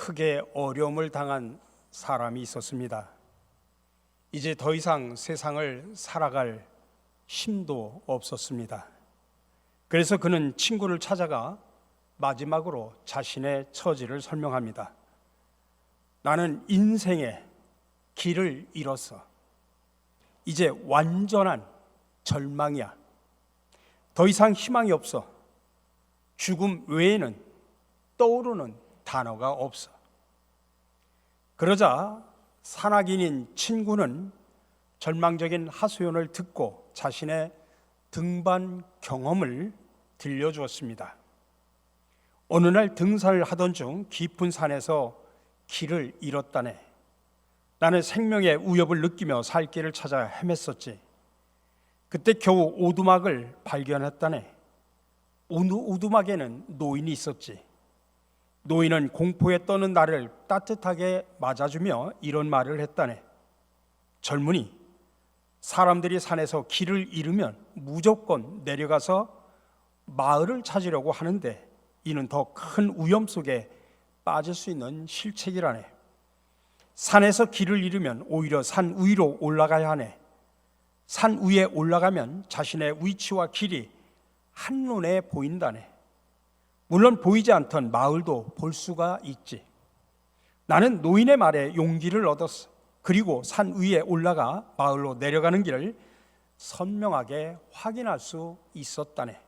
크게 어려움을 당한 사람이 있었습니다. 이제 더 이상 세상을 살아갈 힘도 없었습니다. 그래서 그는 친구를 찾아가 마지막으로 자신의 처지를 설명합니다. 나는 인생의 길을 잃었어. 이제 완전한 절망이야. 더 이상 희망이 없어. 죽음 외에는 떠오르는 단어가 없어. 그러자 산악인인 친구는 절망적인 하소연을 듣고 자신의 등반 경험을 들려주었습니다. 어느 날 등산을 하던 중 깊은 산에서 길을 잃었다네. 나는 생명의 위협을 느끼며 살 길을 찾아 헤맸었지. 그때 겨우 오두막을 발견했다네. 오두막에는 노인이 있었지. 노인은 공포에 떠는 나를 따뜻하게 맞아주며 이런 말을 했다네. 젊은이, 사람들이 산에서 길을 잃으면 무조건 내려가서 마을을 찾으려고 하는데 이는 더 큰 위험 속에 빠질 수 있는 실책이라네. 산에서 길을 잃으면 오히려 산 위로 올라가야 하네. 산 위에 올라가면 자신의 위치와 길이 한눈에 보인다네. 물론 보이지 않던 마을도 볼 수가 있지. 나는 노인의 말에 용기를 얻었어. 그리고 산 위에 올라가 마을로 내려가는 길을 선명하게 확인할 수 있었다네.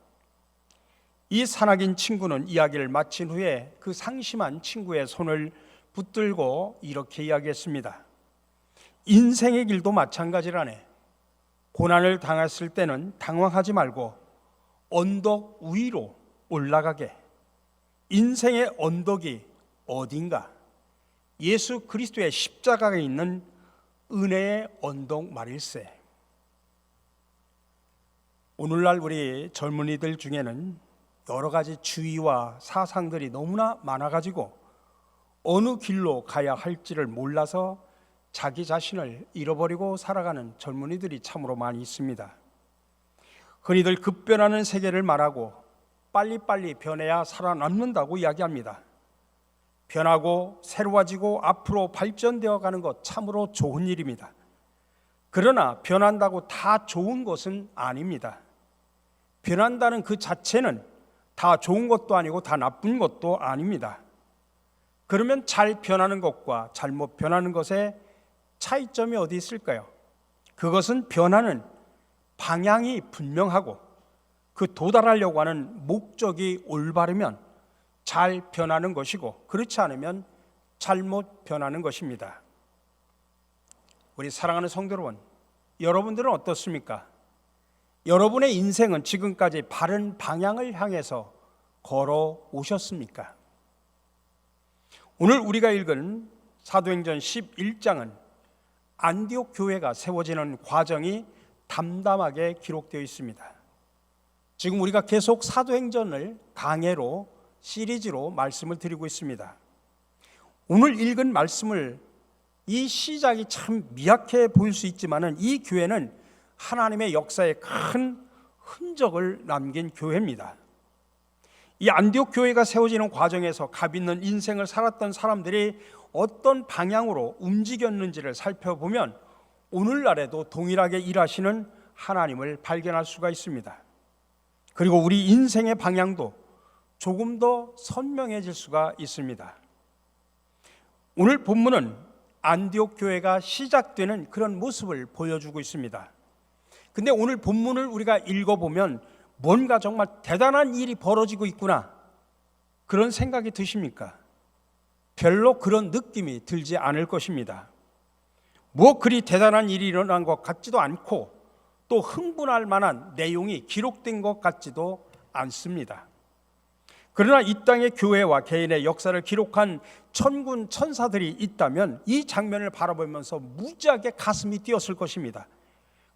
이 산악인 친구는 이야기를 마친 후에 그 상심한 친구의 손을 붙들고 이렇게 이야기했습니다. 인생의 길도 마찬가지라네. 고난을 당했을 때는 당황하지 말고 언덕 위로 올라가게. 인생의 언덕이 어딘가? 예수 그리스도의 십자가가 있는 은혜의 언덕 말일세. 오늘날 우리 젊은이들 중에는 여러 가지 주의와 사상들이 너무나 많아가지고 어느 길로 가야 할지를 몰라서 자기 자신을 잃어버리고 살아가는 젊은이들이 참으로 많이 있습니다. 흔히들 급변하는 세계를 말하고 빨리빨리 변해야 살아남는다고 이야기합니다. 변하고 새로워지고 앞으로 발전되어 가는 것 참으로 좋은 일입니다. 그러나 변한다고 다 좋은 것은 아닙니다. 변한다는 그 자체는 다 좋은 것도 아니고 다 나쁜 것도 아닙니다. 그러면 잘 변하는 것과 잘못 변하는 것의 차이점이 어디 있을까요? 그것은 변하는 방향이 분명하고 그 도달하려고 하는 목적이 올바르면 잘 변하는 것이고 그렇지 않으면 잘못 변하는 것입니다. 우리 사랑하는 성도 여러분, 여러분들은 어떻습니까? 여러분의 인생은 지금까지 바른 방향을 향해서 걸어오셨습니까? 오늘 우리가 읽은 사도행전 11장은 안디옥 교회가 세워지는 과정이 담담하게 기록되어 있습니다. 지금 우리가 계속 사도행전을 강해로 시리즈로 말씀을 드리고 있습니다. 오늘 읽은 말씀을 이 시작이 참 미약해 보일 수 있지만 이 교회는 하나님의 역사에 큰 흔적을 남긴 교회입니다. 이 안디옥 교회가 세워지는 과정에서 값 있는 인생을 살았던 사람들이 어떤 방향으로 움직였는지를 살펴보면 오늘날에도 동일하게 일하시는 하나님을 발견할 수가 있습니다. 그리고 우리 인생의 방향도 조금 더 선명해질 수가 있습니다. 오늘 본문은 안디옥 교회가 시작되는 그런 모습을 보여주고 있습니다. 근데 오늘 본문을 우리가 읽어보면 뭔가 정말 대단한 일이 벌어지고 있구나 그런 생각이 드십니까? 별로 그런 느낌이 들지 않을 것입니다. 뭐 그리 대단한 일이 일어난 것 같지도 않고 또 흥분할 만한 내용이 기록된 것 같지도 않습니다. 그러나 이 땅의 교회와 개인의 역사를 기록한 천군 천사들이 있다면 이 장면을 바라보면서 무지하게 가슴이 뛰었을 것입니다.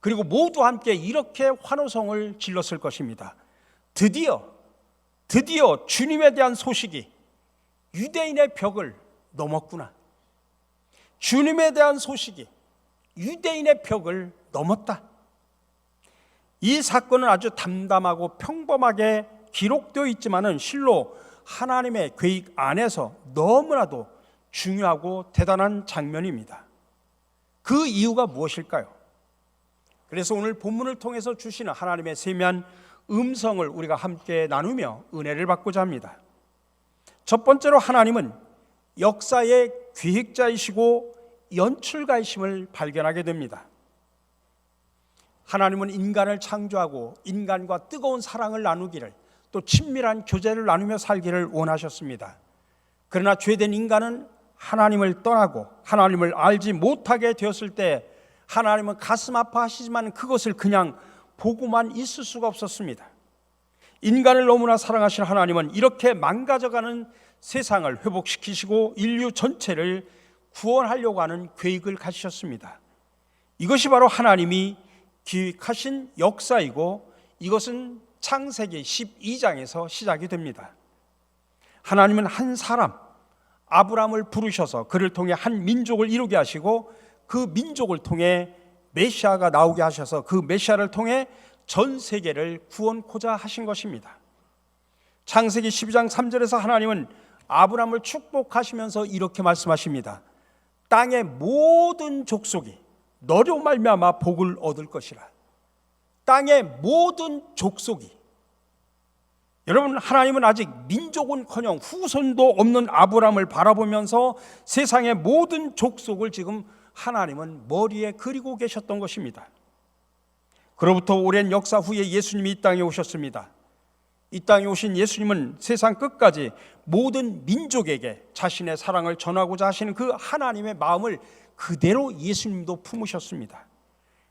그리고 모두 함께 이렇게 환호성을 질렀을 것입니다. 드디어 주님에 대한 소식이 유대인의 벽을 넘었구나. 주님에 대한 소식이 유대인의 벽을 넘었다. 이 사건은 아주 담담하고 평범하게 기록되어 있지만은 실로 하나님의 계획 안에서 너무나도 중요하고 대단한 장면입니다. 그 이유가 무엇일까요? 그래서 오늘 본문을 통해서 주시는 하나님의 세미한 음성을 우리가 함께 나누며 은혜를 받고자 합니다. 첫 번째로 하나님은 역사의 기획자이시고 연출가이심을 발견하게 됩니다. 하나님은 인간을 창조하고 인간과 뜨거운 사랑을 나누기를, 또 친밀한 교제를 나누며 살기를 원하셨습니다. 그러나 죄된 인간은 하나님을 떠나고 하나님을 알지 못하게 되었을 때 하나님은 가슴 아파하시지만 그것을 그냥 보고만 있을 수가 없었습니다. 인간을 너무나 사랑하신 하나님은 이렇게 망가져가는 세상을 회복시키시고 인류 전체를 구원하려고 하는 계획을 가지셨습니다. 이것이 바로 하나님이 기획하신 역사이고 이것은 창세기 12장에서 시작이 됩니다. 하나님은 한 사람 아브라함을 부르셔서 그를 통해 한 민족을 이루게 하시고 그 민족을 통해 메시아가 나오게 하셔서 그 메시아를 통해 전 세계를 구원코자 하신 것입니다. 창세기 12장 3절에서 하나님은 아브라함을 축복하시면서 이렇게 말씀하십니다. 땅의 모든 족속이 너로 말미암아 복을 얻을 것이라. 땅의 모든 족속이, 여러분, 하나님은 아직 민족은커녕 후손도 없는 아브라함을 바라보면서 세상의 모든 족속을 지금 하나님은 머리에 그리고 계셨던 것입니다. 그로부터 오랜 역사 후에 예수님이 이 땅에 오셨습니다. 이 땅에 오신 예수님은 세상 끝까지 모든 민족에게 자신의 사랑을 전하고자 하시는 그 하나님의 마음을 그대로 예수님도 품으셨습니다.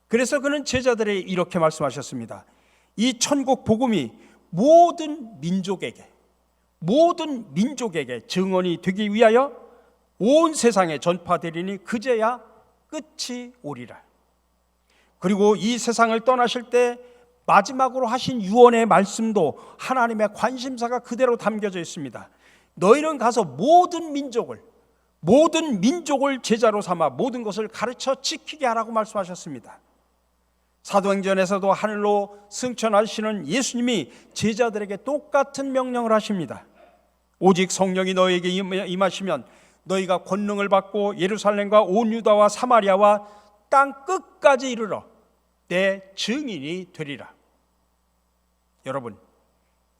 그래서 그는 제자들에게 이렇게 말씀하셨습니다. 이 천국 복음이 모든 민족에게 증언이 되기 위하여 온 세상에 전파되리니 그제야 끝이 오리라. 그리고 이 세상을 떠나실 때 마지막으로 하신 유언의 말씀도 하나님의 관심사가 그대로 담겨져 있습니다. 너희는 가서 모든 민족을 제자로 삼아 모든 것을 가르쳐 지키게 하라고 말씀하셨습니다. 사도행전에서도 하늘로 승천하시는 예수님이 제자들에게 똑같은 명령을 하십니다. 오직 성령이 너희에게 임하시면 너희가 권능을 받고 예루살렘과 온 유다와 사마리아와 땅 끝까지 이르러 내 증인이 되리라. 여러분,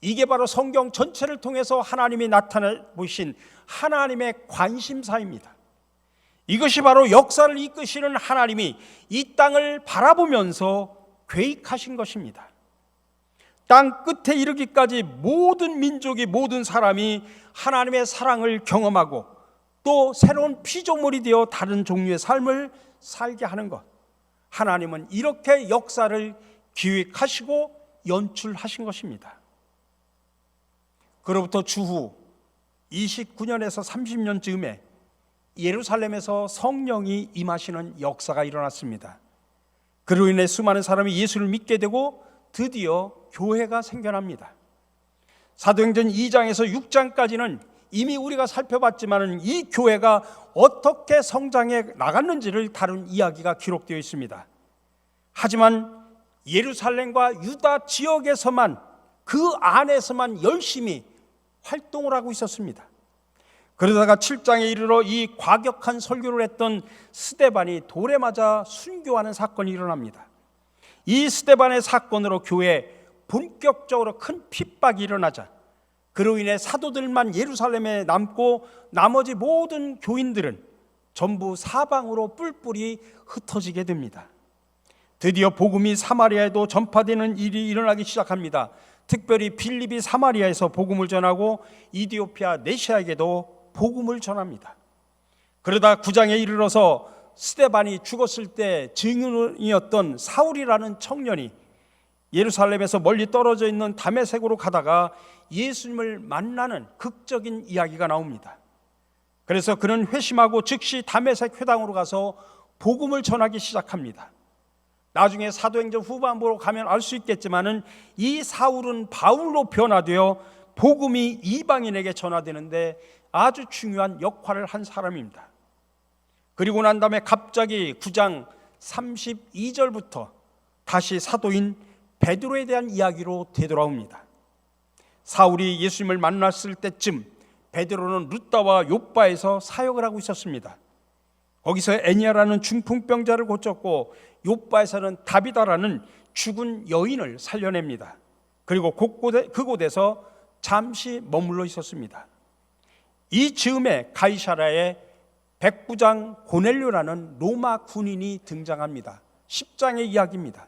이게 바로 성경 전체를 통해서 하나님이 나타내 보이신 하나님의 관심사입니다. 이것이 바로 역사를 이끄시는 하나님이 이 땅을 바라보면서 계획하신 것입니다. 땅 끝에 이르기까지 모든 민족이, 모든 사람이 하나님의 사랑을 경험하고 또 새로운 피조물이 되어 다른 종류의 삶을 살게 하는 것, 하나님은 이렇게 역사를 기획하시고 연출하신 것입니다. 그로부터 주후 29년에서 30년쯤에 예루살렘에서 성령이 임하시는 역사가 일어났습니다. 그로 인해 수많은 사람이 예수를 믿게 되고 드디어 교회가 생겨납니다. 사도행전 2장에서 6장까지는 이미 우리가 살펴봤지만 이 교회가 어떻게 성장해 나갔는지를 다룬 이야기가 기록되어 있습니다. 하지만 예루살렘과 유다 지역에서만, 그 안에서만 열심히 활동을 하고 있었습니다. 그러다가 7장에 이르러 이 과격한 설교를 했던 스데반이 돌에 맞아 순교하는 사건이 일어납니다. 이 스데반의 사건으로 교회에 본격적으로 큰 핍박이 일어나자 그로 인해 사도들만 예루살렘에 남고 나머지 모든 교인들은 전부 사방으로 뿔뿔이 흩어지게 됩니다. 드디어 복음이 사마리아에도 전파되는 일이 일어나기 시작합니다. 특별히 빌립이 사마리아에서 복음을 전하고 이디오피아 네시아에게도 복음을 전합니다. 그러다 9장에 이르러서 스데반이 죽었을 때 증인이었던 사울이라는 청년이 예루살렘에서 멀리 떨어져 있는 다메섹으로 가다가 예수님을 만나는 극적인 이야기가 나옵니다. 그래서 그는 회심하고 즉시 다메섹 회당으로 가서 복음을 전하기 시작합니다. 나중에 사도행전 후반부로 가면 알 수 있겠지만은 이 사울은 바울로 변화되어 복음이 이방인에게 전하되는데 아주 중요한 역할을 한 사람입니다. 그리고 난 다음에 갑자기 9장 32절부터 다시 사도인 베드로에 대한 이야기로 되돌아옵니다. 사울이 예수님을 만났을 때쯤 베드로는 룻다와 욥바에서 사역을 하고 있었습니다. 거기서 애니아라는 중풍병자를 고쳤고 욥바에서는 다비다라는 죽은 여인을 살려냅니다. 그리고 그곳에서 잠시 머물러 있었습니다. 이 즈음에 가이사랴에 백부장 고넬료라는 로마 군인이 등장합니다. 10장의 이야기입니다.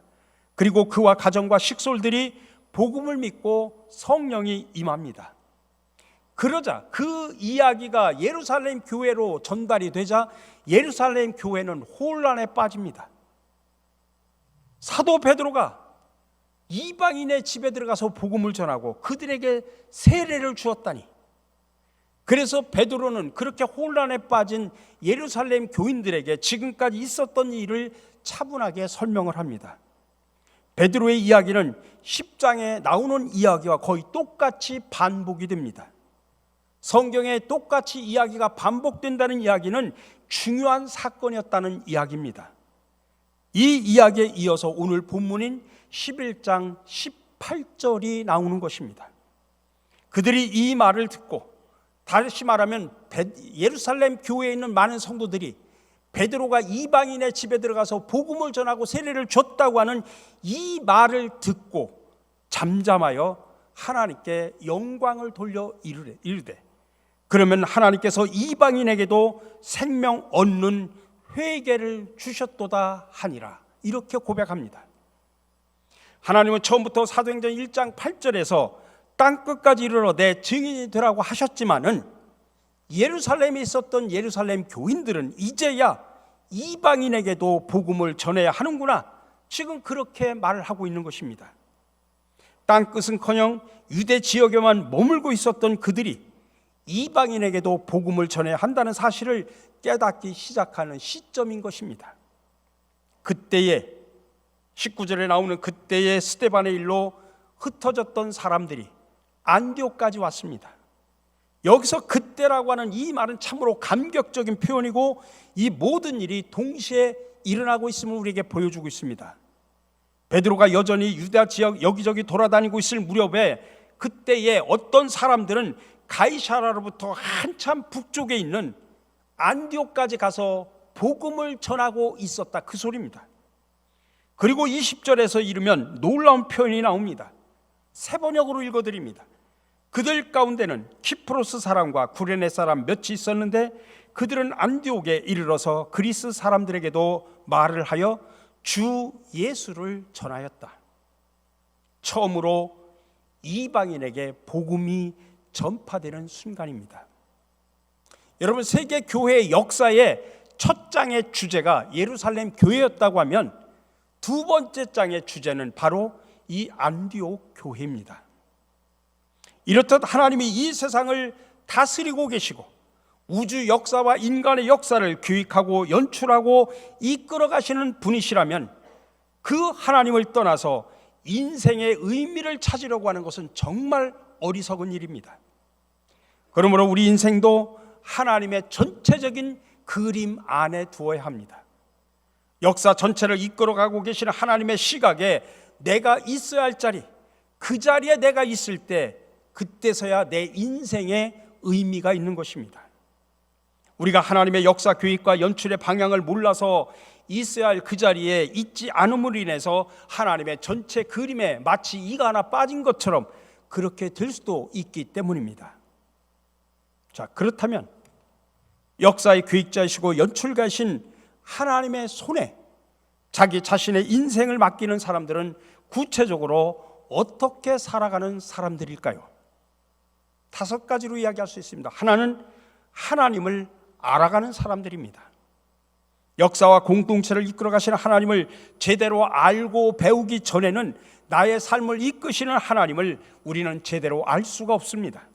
그리고 그와 가정과 식솔들이 복음을 믿고 성령이 임합니다. 그러자 그 이야기가 예루살렘 교회로 전달이 되자 예루살렘 교회는 혼란에 빠집니다. 사도 베드로가 이방인의 집에 들어가서 복음을 전하고 그들에게 세례를 주었다니. 그래서 베드로는 그렇게 혼란에 빠진 예루살렘 교인들에게 지금까지 있었던 일을 차분하게 설명을 합니다. 베드로의 이야기는 10장에 나오는 이야기와 거의 똑같이 반복이 됩니다. 성경에 똑같이 이야기가 반복된다는 이야기는 중요한 사건이었다는 이야기입니다. 이 이야기에 이어서 오늘 본문인 11장 18절이 나오는 것입니다. 그들이 이 말을 듣고, 다시 말하면 예루살렘 교회에 있는 많은 성도들이 베드로가 이방인의 집에 들어가서 복음을 전하고 세례를 줬다고 하는 이 말을 듣고 잠잠하여 하나님께 영광을 돌려 이르되 그러면 하나님께서 이방인에게도 생명 얻는 회개를 주셨도다 하니라, 이렇게 고백합니다. 하나님은 처음부터 사도행전 1장 8절에서 땅끝까지 이르러 내 증인이 되라고 하셨지만은 예루살렘에 있었던 예루살렘 교인들은 이제야 이방인에게도 복음을 전해야 하는구나, 지금 그렇게 말을 하고 있는 것입니다. 땅끝은커녕 유대 지역에만 머물고 있었던 그들이 이방인에게도 복음을 전해야 한다는 사실을 깨닫기 시작하는 시점인 것입니다. 그때에 19절에 나오는 그때의 스데반의 일로 흩어졌던 사람들이 안디옥까지 왔습니다. 여기서 그때라고 하는 이 말은 참으로 감격적인 표현이고 이 모든 일이 동시에 일어나고 있음을 우리에게 보여주고 있습니다. 베드로가 여전히 유다 지역 여기저기 돌아다니고 있을 무렵에 그때에 어떤 사람들은 가이사랴로부터 한참 북쪽에 있는 안디옥까지 가서 복음을 전하고 있었다, 그 소리입니다. 그리고 20절에서 이르면 놀라운 표현이 나옵니다. 세 번역으로 읽어드립니다. 그들 가운데는 키프로스 사람과 구레네 사람 몇이 있었는데 그들은 안디옥에 이르러서 그리스 사람들에게도 말을 하여 주 예수를 전하였다. 처음으로 이방인에게 복음이 전파되는 순간입니다. 여러분, 세계 교회의 역사의 첫 장의 주제가 예루살렘 교회였다고 하면 두 번째 장의 주제는 바로 이 안디옥 교회입니다. 이렇듯 하나님이 이 세상을 다스리고 계시고 우주 역사와 인간의 역사를 기획하고 연출하고 이끌어 가시는 분이시라면 그 하나님을 떠나서 인생의 의미를 찾으려고 하는 것은 정말 어리석은 일입니다. 그러므로 우리 인생도 하나님의 전체적인 그림 안에 두어야 합니다. 역사 전체를 이끌어가고 계시는 하나님의 시각에 내가 있어야 할 자리, 그 자리에 내가 있을 때 그때서야 내 인생에 의미가 있는 것입니다. 우리가 하나님의 역사 교육과 연출의 방향을 몰라서 있어야 할 그 자리에 있지 않음으로 인해서 하나님의 전체 그림에 마치 이가 하나 빠진 것처럼 그렇게 될 수도 있기 때문입니다. 자, 그렇다면 역사의 기획자이시고 연출가이신 하나님의 손에 자기 자신의 인생을 맡기는 사람들은 구체적으로 어떻게 살아가는 사람들일까요? 5가지로 이야기할 수 있습니다. 하나는 하나님을 알아가는 사람들입니다. 역사와 공동체를 이끌어 가시는 하나님을 제대로 알고 배우기 전에는 나의 삶을 이끄시는 하나님을 우리는 제대로 알 수가 없습니다.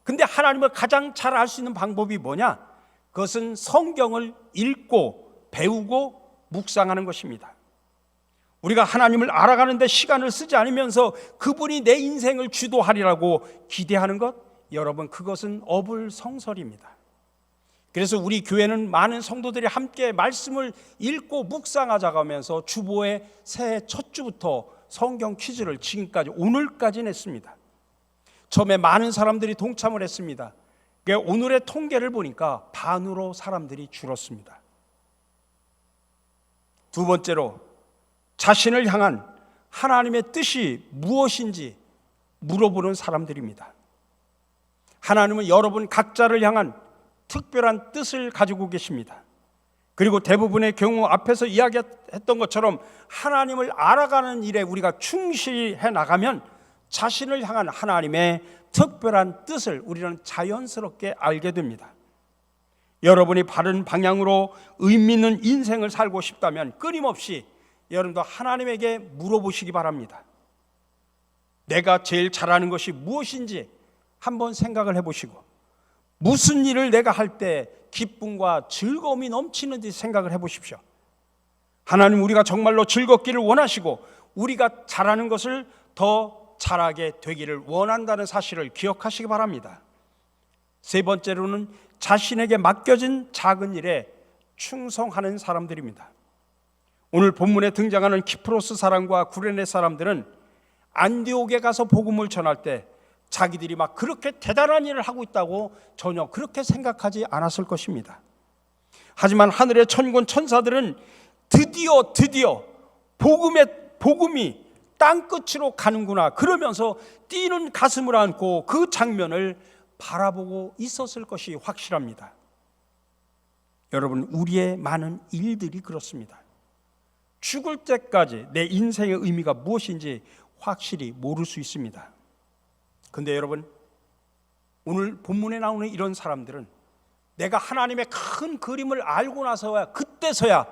근데 하나님을 가장 잘 알 수 있는 방법이 뭐냐? 그것은 성경을 읽고 배우고 묵상하는 것입니다. 우리가 하나님을 알아가는데 시간을 쓰지 않으면서 그분이 내 인생을 주도하리라고 기대하는 것, 여러분, 그것은 어불성설입니다. 그래서 우리 교회는 많은 성도들이 함께 말씀을 읽고 묵상하자고 하면서 주보의 새해 첫 주부터 성경 퀴즈를 지금까지 오늘까지 냈습니다. 처음에 많은 사람들이 동참을 했습니다. 오늘의 통계를 보니까 반으로 사람들이 줄었습니다. 두 번째로, 자신을 향한 하나님의 뜻이 무엇인지 물어보는 사람들입니다. 하나님은 여러분 각자를 향한 특별한 뜻을 가지고 계십니다. 그리고 대부분의 경우 앞에서 이야기했던 것처럼 하나님을 알아가는 일에 우리가 충실히 해 나가면 자신을 향한 하나님의 특별한 뜻을 우리는 자연스럽게 알게 됩니다. 여러분이 바른 방향으로 의미 있는 인생을 살고 싶다면 끊임없이 여러분도 하나님에게 물어보시기 바랍니다. 내가 제일 잘하는 것이 무엇인지 한번 생각을 해보시고, 무슨 일을 내가 할 때 기쁨과 즐거움이 넘치는지 생각을 해보십시오. 하나님, 우리가 정말로 즐겁기를 원하시고 우리가 잘하는 것을 더 잘하게 되기를 원한다는 사실을 기억하시기 바랍니다. 세 번째로는 자신에게 맡겨진 작은 일에 충성하는 사람들입니다. 오늘 본문에 등장하는 키프로스 사람과 구레네 사람들은 안디옥에 가서 복음을 전할 때 자기들이 막 그렇게 대단한 일을 하고 있다고 전혀 그렇게 생각하지 않았을 것입니다. 하지만 하늘의 천군 천사들은 드디어 복음이 땅끝으로 가는구나 그러면서 뛰는 가슴을 안고 그 장면을 바라보고 있었을 것이 확실합니다. 여러분, 우리의 많은 일들이 그렇습니다. 죽을 때까지 내 인생의 의미가 무엇인지 확실히 모를 수 있습니다. 근데 여러분, 오늘 본문에 나오는 이런 사람들은 내가 하나님의 큰 그림을 알고 나서야, 그때서야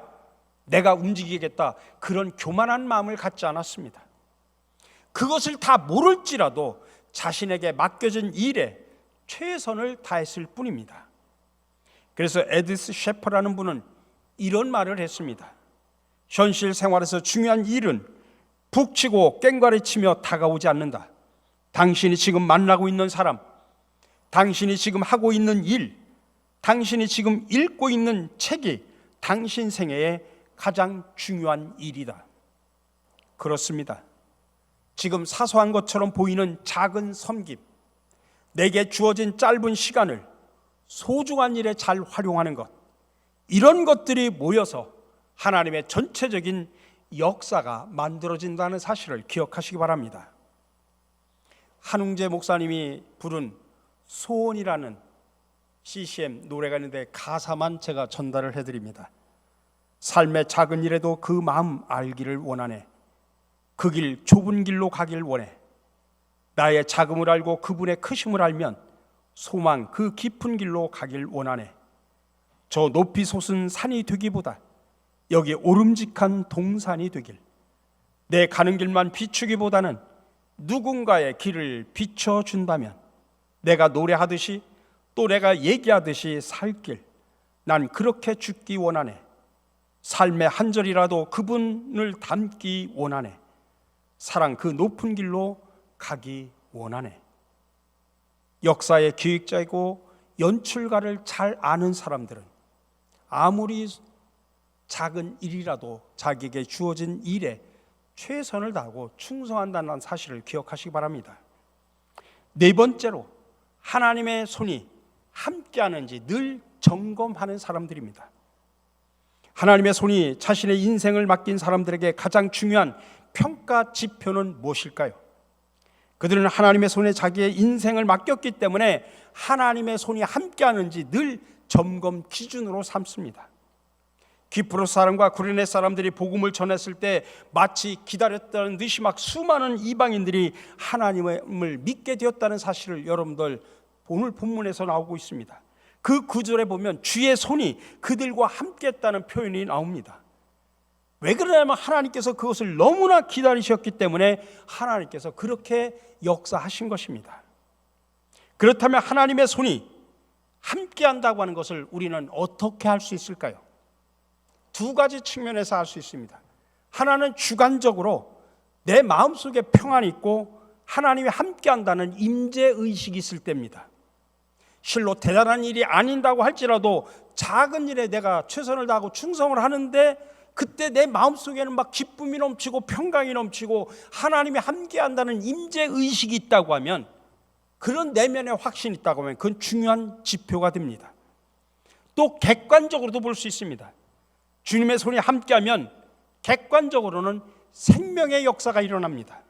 내가 움직이겠다, 그런 교만한 마음을 갖지 않았습니다. 그것을 다 모를지라도 자신에게 맡겨진 일에 최선을 다했을 뿐입니다. 그래서 에디스 셰퍼라는 분은 이런 말을 했습니다. 현실 생활에서 중요한 일은 북치고 꽹과리치며 다가오지 않는다. 당신이 지금 만나고 있는 사람, 당신이 지금 하고 있는 일, 당신이 지금 읽고 있는 책이 당신 생애의 가장 중요한 일이다. 그렇습니다. 지금 사소한 것처럼 보이는 작은 섬김, 내게 주어진 짧은 시간을 소중한 일에 잘 활용하는 것, 이런 것들이 모여서 하나님의 전체적인 역사가 만들어진다는 사실을 기억하시기 바랍니다. 한웅재 목사님이 부른 소원이라는 CCM 노래가 있는데 가사만 제가 전달을 해드립니다. 삶의 작은 일에도 그 마음 알기를 원하네. 그 길 좁은 길로 가길 원해. 나의 작음을 알고 그분의 크심을 알면 소망 그 깊은 길로 가길 원하네. 저 높이 솟은 산이 되기보다 여기 오름직한 동산이 되길. 내 가는 길만 비추기보다는 누군가의 길을 비춰준다면 내가 노래하듯이 또 내가 얘기하듯이 살 길, 난 그렇게 죽기 원하네. 삶의 한 절이라도 그분을 담기 원하네. 사랑 그 높은 길로 가기 원하네. 역사의 기획자이고 연출가를 잘 아는 사람들은 아무리 작은 일이라도 자기에게 주어진 일에 최선을 다하고 충성한다는 사실을 기억하시기 바랍니다. 네 번째로, 하나님의 손이 함께하는지 늘 점검하는 사람들입니다. 하나님의 손이 자신의 인생을 맡긴 사람들에게 가장 중요한 평가 지표는 무엇일까요? 그들은 하나님의 손에 자기의 인생을 맡겼기 때문에 하나님의 손이 함께하는지 늘 점검 기준으로 삼습니다. 기프로스 사람과 구레네 사람들이 복음을 전했을 때 마치 기다렸다는 듯이 막 수많은 이방인들이 하나님을 믿게 되었다는 사실을 여러분들 오늘 본문에서 나오고 있습니다. 그 구절에 보면 주의 손이 그들과 함께했다는 표현이 나옵니다. 왜 그러냐면 하나님께서 그것을 너무나 기다리셨기 때문에 하나님께서 그렇게 역사하신 것입니다. 그렇다면 하나님의 손이 함께한다고 하는 것을 우리는 어떻게 할 수 있을까요? 두 가지 측면에서 할 수 있습니다. 하나는 주관적으로 내 마음속에 평안이 있고 하나님이 함께한다는 임재의식이 있을 때입니다. 실로 대단한 일이 아닌다고 할지라도 작은 일에 내가 최선을 다하고 충성을 하는데 그때 내 마음속에는 막 기쁨이 넘치고 평강이 넘치고 하나님이 함께한다는 임재의식이 있다고 하면 그런 내면의 확신이 있다고 하면 그건 중요한 지표가 됩니다. 또 객관적으로도 볼 수 있습니다. 주님의 손이 함께하면 객관적으로는 생명의 역사가 일어납니다.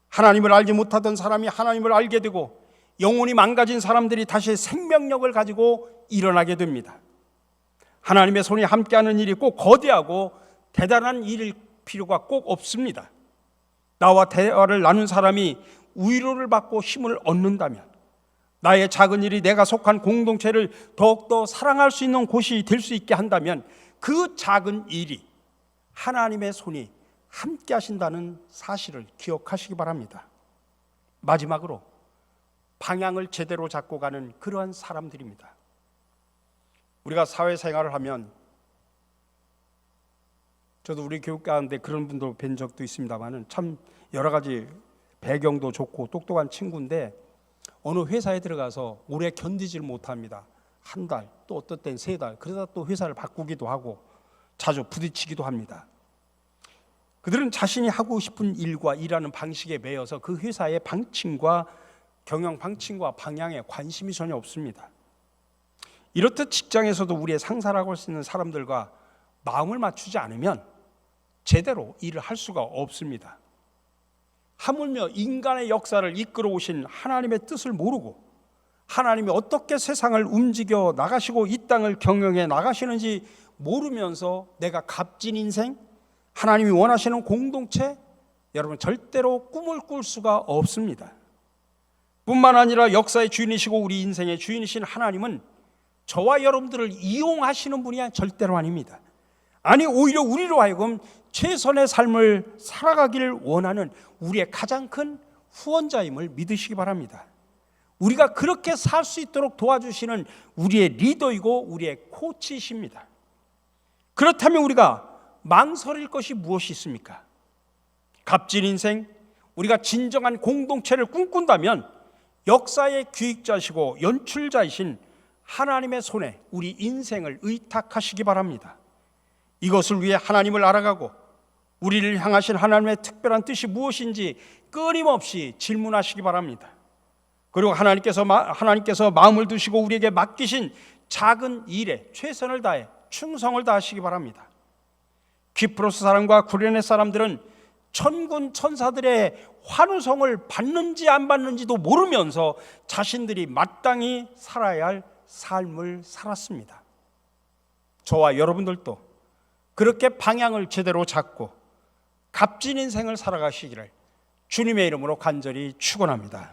하나님을 알지 못하던 사람이 하나님을 알게 되고 영혼이 망가진 사람들이 다시 생명력을 가지고 일어나게 됩니다. 하나님의 손이 함께하는 일이 꼭 거대하고 대단한 일일 필요가 꼭 없습니다. 나와 대화를 나눈 사람이 위로를 받고 힘을 얻는다면, 나의 작은 일이 내가 속한 공동체를 더욱더 사랑할 수 있는 곳이 될 수 있게 한다면 그 작은 일이 하나님의 손이 함께 하신다는 사실을 기억하시기 바랍니다. 마지막으로 방향을 제대로 잡고 가는 그러한 사람들입니다. 우리가 사회생활을 하면, 저도 우리 교육 가운데 그런 분들 뵌 적도 있습니다만 참 여러 가지 배경도 좋고 똑똑한 친구인데 어느 회사에 들어가서 오래 견디질 못합니다. 한 달, 또 어떤 때는 3달, 그러다 또 회사를 바꾸기도 하고 자주 부딪히기도 합니다. 그들은 자신이 하고 싶은 일과 일하는 방식에 매여서 그 회사의 방침과 경영 방침과 방향에 관심이 전혀 없습니다. 이렇듯 직장에서도 우리의 상사라고 할 수 있는 사람들과 마음을 맞추지 않으면 제대로 일을 할 수가 없습니다. 하물며 인간의 역사를 이끌어 오신 하나님의 뜻을 모르고 하나님이 어떻게 세상을 움직여 나가시고 이 땅을 경영해 나가시는지 모르면서 내가 값진 인생, 하나님이 원하시는 공동체, 여러분 절대로 꿈을 꿀 수가 없습니다. 뿐만 아니라 역사의 주인이시고 우리 인생의 주인이신 하나님은 저와 여러분들을 이용하시는 분이 절대로 아닙니다. 아니, 오히려 우리로 하여금 최선의 삶을 살아가기를 원하는 우리의 가장 큰 후원자임을 믿으시기 바랍니다. 우리가 그렇게 살 수 있도록 도와주시는 우리의 리더이고 우리의 코치이십니다. 그렇다면 우리가 망설일 것이 무엇이 있습니까? 값진 인생, 우리가 진정한 공동체를 꿈꾼다면 역사의 기획자시고 연출자이신 하나님의 손에 우리 인생을 의탁하시기 바랍니다. 이것을 위해 하나님을 알아가고 우리를 향하신 하나님의 특별한 뜻이 무엇인지 끊임없이 질문하시기 바랍니다. 그리고 하나님께서 마음을 두시고 우리에게 맡기신 작은 일에 최선을 다해 충성을 다하시기 바랍니다. 키프로스 사람과 구레네 사람들은 천군 천사들의 환호성을 받는지 안 받는지도 모르면서 자신들이 마땅히 살아야 할 삶을 살았습니다. 저와 여러분들도 그렇게 방향을 제대로 잡고 값진 인생을 살아가시기를 주님의 이름으로 간절히 축원합니다.